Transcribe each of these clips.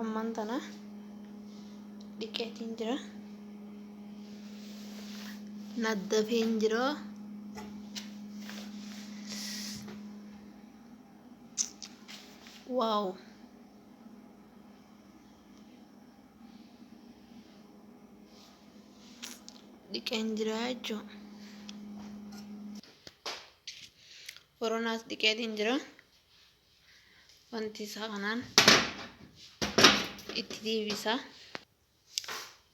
ammaan tana dhiqeetiin jira. Naddafeen jira. Waaw. Dhiqeen jira jechuudha. Foronaas dhiqeetiin jira. Wanti isaa kanaan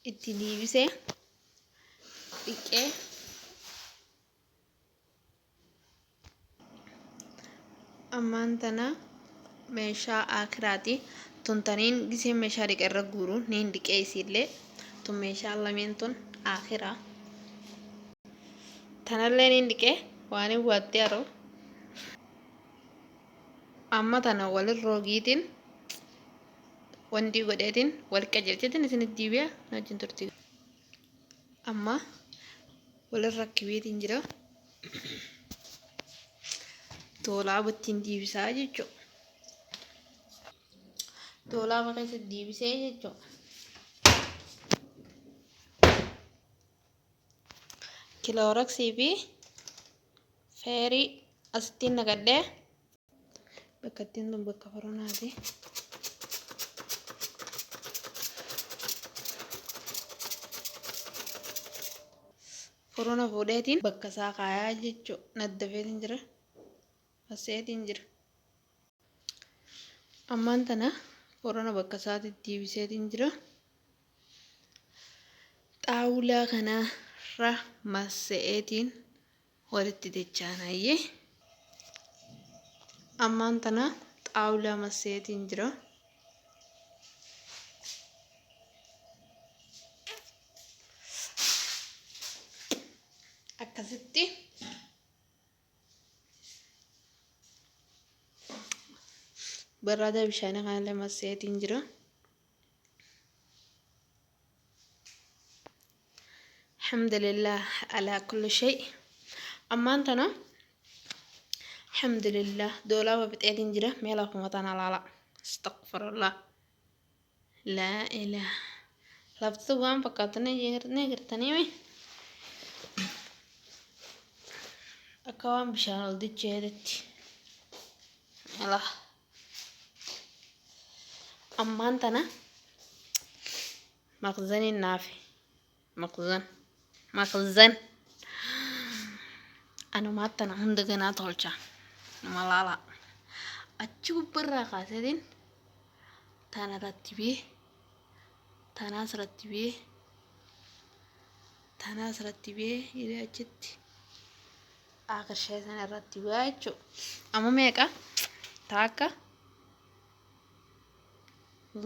itti deebisee dhiqee ammaan tana meeshaa akiraati. Tuntaniin gisee meeshaa dhiqe irra guuru niin dhiqee isiillee tun meeshaa lameen tun akiraa. Tanallee niin dhiqee waan hin waattee haroo. Amma tana walirra rogiitiin wanti godheetiin wal qajeelcheetiin isinitti diibiyaa wajjin turti. Amma walirra rakkibeetiin jira. Toolaa battiin diibisaa jechuudha. Toolaa bakka isa diibisee jechuudha. Kilooraksii fi feerii asittiin naqadhee bakka ittiin tun bakka foronaati. Forona fuudheetiin bakka isaa kaayaa jechuudha. Naddafeetiin jira. Aseetiin jira. Ammaan tana forona bakka isaatti diibiseetiin jira. Xaawulaa kanarra massa'eetiin walitti dachaanaayee. Ammaan tana xaawulaa massa'eetiin jira. Akkasitti barraada bishaanii kanallee massa'eetiin jira. Alhamdulillah ala kulli shay. Ammaan tana alhamdulillah doolaa babixeetiin jira. Meel akkuma tana laala. Astaghfirullah. Laa ilaha. Lafti waan fakkaatanii jirtanii mee? Akka waan bishaan ol dicheetetti. Alah. Ammaan tana maqzaniin naafe. Maqzan. Anumaat tana hunda ganaa tolcha. Nama laala. Achi gubbarraa kaaseetiin tana rattibee. Tanaas rattibee hidhee achitti. Akashee sana irratti bu'aa jechuudha. Amma meeqa? Takka.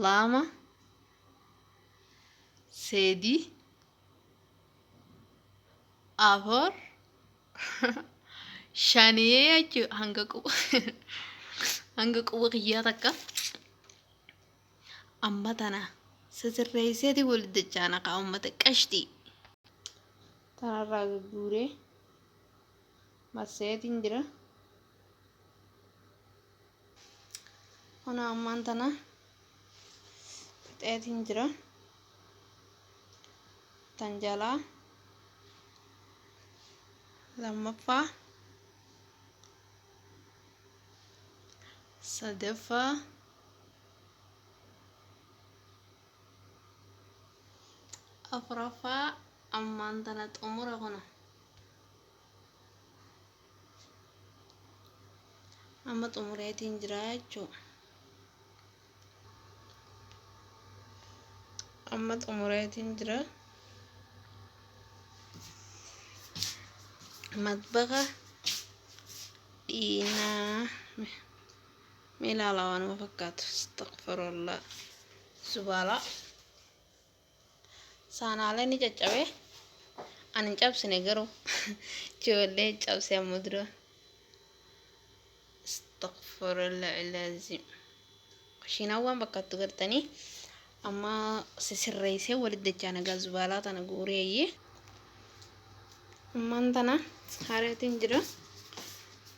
Lama. Sadii. Afur. Shanii jechuudha. Hanga quba kiyyaa takka. Amma tana sisirreesseetii walitti dachaana kaa uummata qashtii. Tanarraa gurguree masseetiin jira. Kana ammaan tana fixeetiin jira. Tan jalaa lammaffaa sadaffaa afuraffaa ammaan tana xumura kana. Amma xumureetiin jira jechuudha. Amma xumureetiin jira. Matbaqa dhiinaa meelaa waan fakkaatu. Astaghfirullah. Subaala. Saanaalee ni caccabee. Ani hin cabsine garuu ijoollee cabsee amma dura. Astaghfirullah ilaazim. Kushiinaawwan bakkaattu gartanii amma sisirreessee walitti dachaana egaa zubaalaa tana guureeyyee. Ammaan tana hareetiin jira.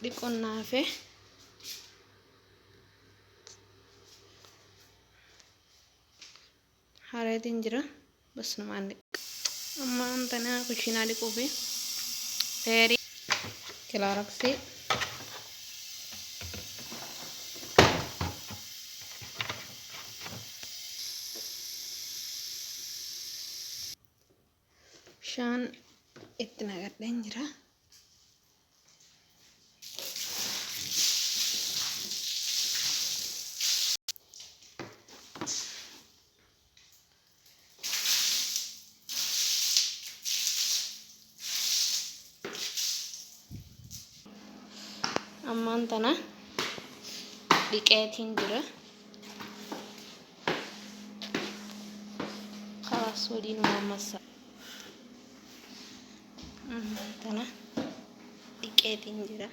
Dhiqoon naafe. hareetiin jira bas numaan ammaan tana kushinaa dhiquu fi teerii kilaaraksii bishaan itti naqadheen jira. Ammaan tana dhiqeetiin jira. Karas waliin uumamassa. Ammaan tana dhiqeetiin jira.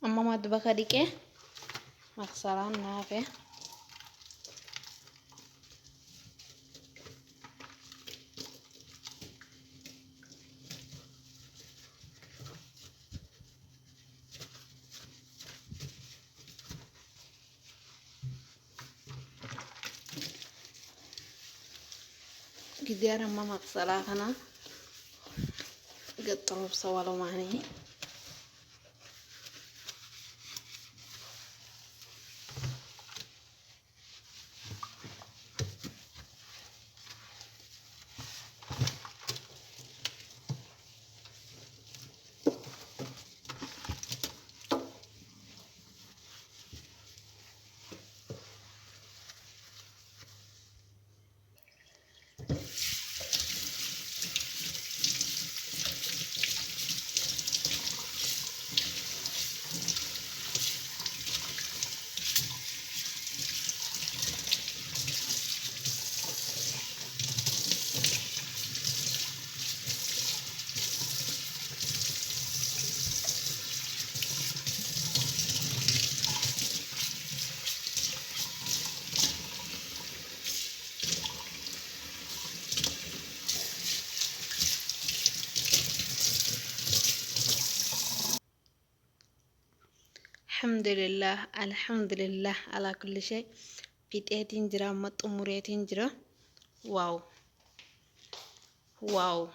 Amma madbaka dhiqee maksalaan naafe gideer amma maksalaa kana gaxxarobsa walumaanii الحمد لله على كل شيء في تأتين جرا مت أموريتين جرا واو واو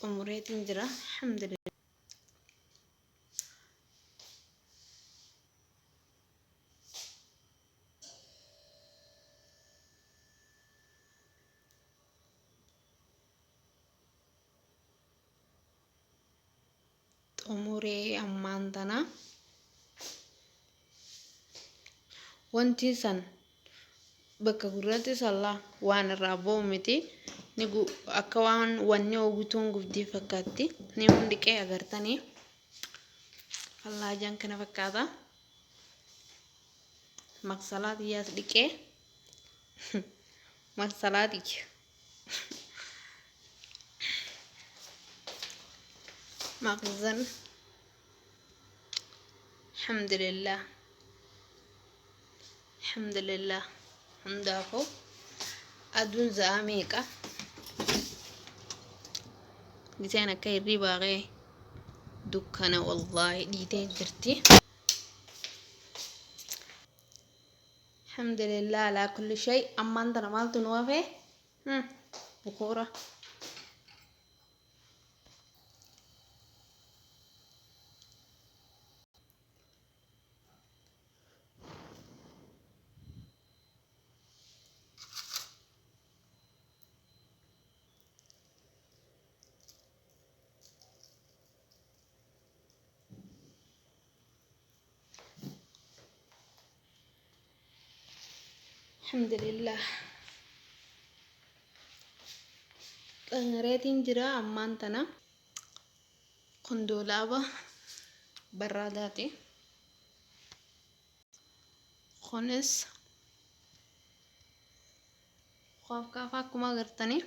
أموريتين جرا الحمد لله أموري أمانتنا wanti san bakka gurratti sallaa waan irraa ba'u miti ni akka waan wanni ogutuun gubdii fakkaatti ni hundiqee agartanii fallaajan kana fakkaata maksalaat iyyaas dhiqee maksalaatichi مخزن الحمد لله الحمد لله عندكو أدون زاميكا جيتنا كيري باغي دكنا والله ديتين درتي الحمد لله على كل شيء أما أنت نمالت نوافي بخورة الحمد لله ريتين جرا أمانتنا قندولابة براداتي خونس خوف كافا كما قرتني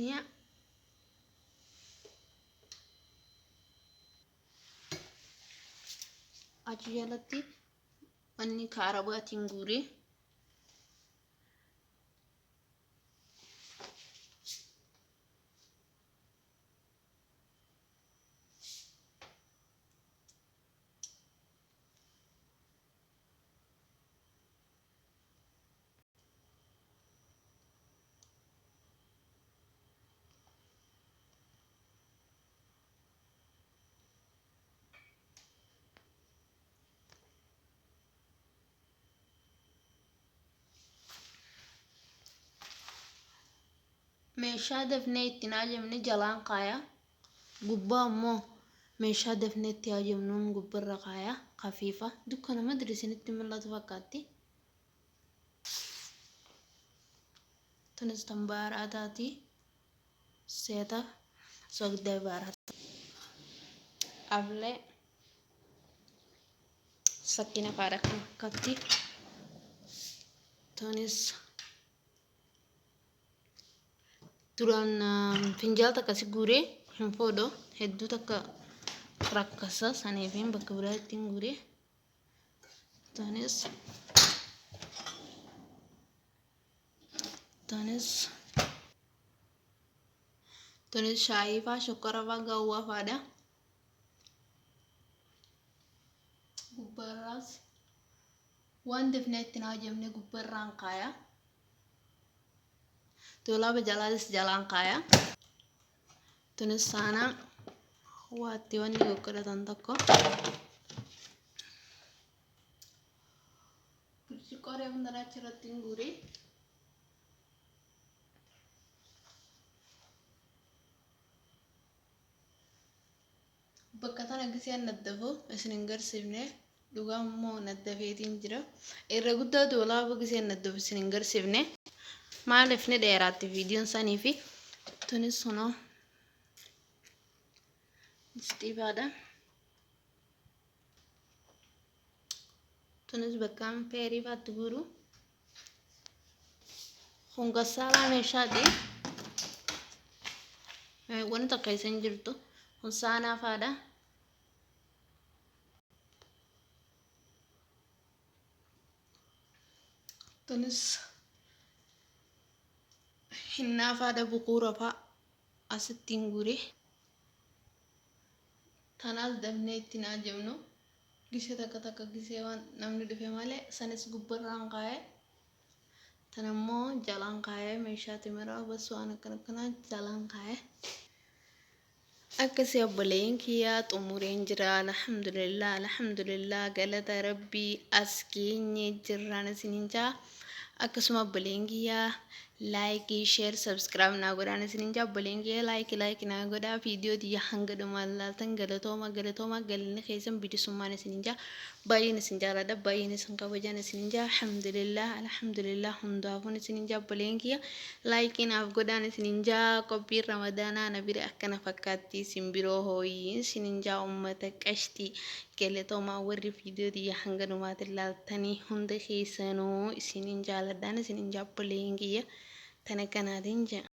نيا أجيالتي أني كعربات نقولي meeshaa dafnee ittiin ajamne jalaan qaaya gubbaa ammoo meeshaa dafnee itti ajamnuun gubbarra qaaya khafiifa dukkana madrisinitti mul'atu fakkaatti tunis tan baaraataati seeta sogdaa baaraata ablee sakkina faadha kan fakkaatti tunis duraan finjaala takka si guuree hin foodho hedduu takka rakkasa saniifiin bakka biraa ittiin guuree tunis shaayii faa shokkora faa gaawwaa faadha gubbarraas waan dafnee ittiin ajamne gubbarraan qaaya doolaaba jalaalis jalaan qaaya tunis saanaa waatti wanni goggodhatan tokko birciqoo hundarraa achirratti hin guurii bakka tana gisee naddafu isin hin garsiifne dhugaa immoo naddafeetiin jira irra guddaa doolaaba gisee naddafu isin hin garsiifne maaliif ni dheeraatti viidiyoon sanii fi tunis sunoo istiifaadha tunis bakkaan peerii faatti guuru hungasaalaa meeshaati wanni takka isin jirtu kun saanaa faadha tunis hinnaa faadha buquura faa asittiin guure tanaas dafnee ittiin ajamnu gisee takka gisee waan namni dhufe malee sanis gubbarraan qaa'ee tanammoo jalaan qaa'ee meeshaa timiraa bas waan akkanaa jalaan qaa'ee akkasii obboleen kiyyaa xumureen jira alhamdulillah galata rabbii as geenye jirraan isiniin jaa akkasuma obboleen kiyyaa laayikii sheer sabskiraayib naa godhaan isiniin jaa obboleen kiyyaa laayikii naa godhaa viidiyoo tiyya hanga dhumaan laaltan galatooma galinni keessan bilisummaan isiniin jaa baay'een isin jaaladha baay'een isin kabajaan isiniin jaa alhamdulillah hundaafuun isiniin jaa obboleen kiyyaa laayikii naaf godhaan isiniin jaa qophiin ramadaanaa na bira akkana fakkaatti simbiroo hooyiin isiniin jaa ummata qashtii galatooma warri viidiyoo tiyya hanga dhumaatiin laaltanii hunda keessanuu isiniin jaaladhaan isiniin jaa obboleen kiyyaa tana kanaatiin jaa